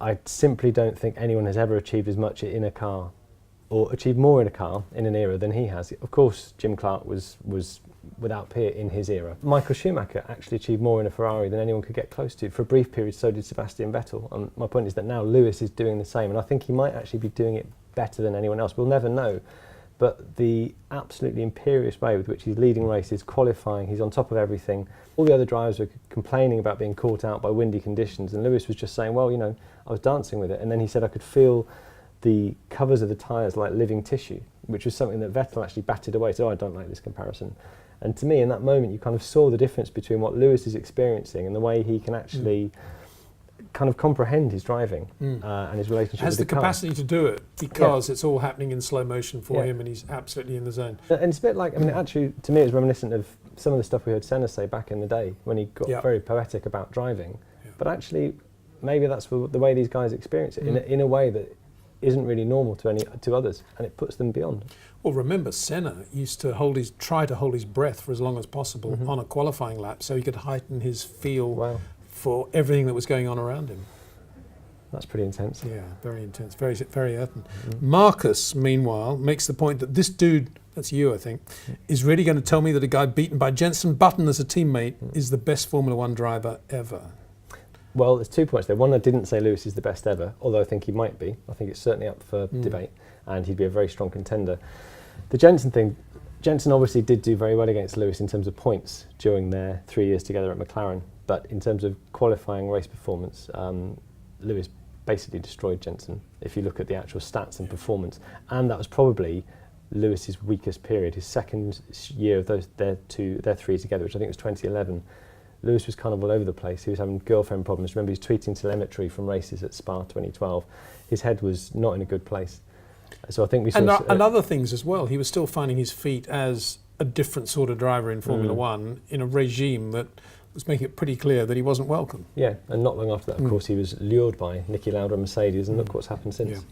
I simply don't think anyone has ever achieved as much in a car, or achieved more in a car in an era than he has. Of course, Jim Clark was without peer in his era. Michael Schumacher actually achieved more in a Ferrari than anyone could get close to. For a brief period, so did Sebastian Vettel. And my point is that now Lewis is doing the same, and I think he might actually be doing it better than anyone else. We'll never know. But the absolutely imperious way with which he's leading races, qualifying, he's on top of everything. All the other drivers were complaining about being caught out by windy conditions, and Lewis was just saying, well, you know, I was dancing with it. And then he said, I could feel the covers of the tyres like living tissue, which was something that Vettel actually batted away. So I don't like this comparison. And to me, in that moment, you kind of saw the difference between what Lewis is experiencing and the way he can actually kind of comprehend his driving and his relationship has with the the capacity to do it because it's all happening in slow motion for him, and he's absolutely in the zone. And it's a bit like, I mean, actually, to me, it's reminiscent of some of the stuff we heard Senna say back in the day when he got very poetic about driving. But actually, maybe that's the way these guys experience it in a way that isn't really normal to others, and it puts them beyond. Well, remember, Senna used to try to hold his breath for as long as possible on a qualifying lap, so he could heighten his feel for everything that was going on around him. That's pretty intense. Yeah, very intense, very, very Earthen. Marcus, meanwhile, makes the point that this dude, that's you, I think, is really going to tell me that a guy beaten by Jenson Button as a teammate is the best Formula One driver ever. Well, there's 2 points there. One, I didn't say Lewis is the best ever, although I think he might be. I think it's certainly up for debate, and he'd be a very strong contender. The Jenson thing, Jenson obviously did do very well against Lewis in terms of points during their 3 years together at McLaren, but in terms of qualifying race performance, Lewis basically destroyed Jenson, if you look at the actual stats and performance. And that was probably Lewis's weakest period, his second year of their three together, which I think was 2011. Lewis was kind of all over the place. He was having girlfriend problems. Remember, he was tweeting telemetry from races at Spa 2012. His head was not in a good place. So I think we saw... And other things as well. He was still finding his feet as a different sort of driver in Formula One in a regime that was making it pretty clear that he wasn't welcome. Yeah, and not long after that, of course, he was lured by Niki Lauda and Mercedes, and look what's happened since. Yeah.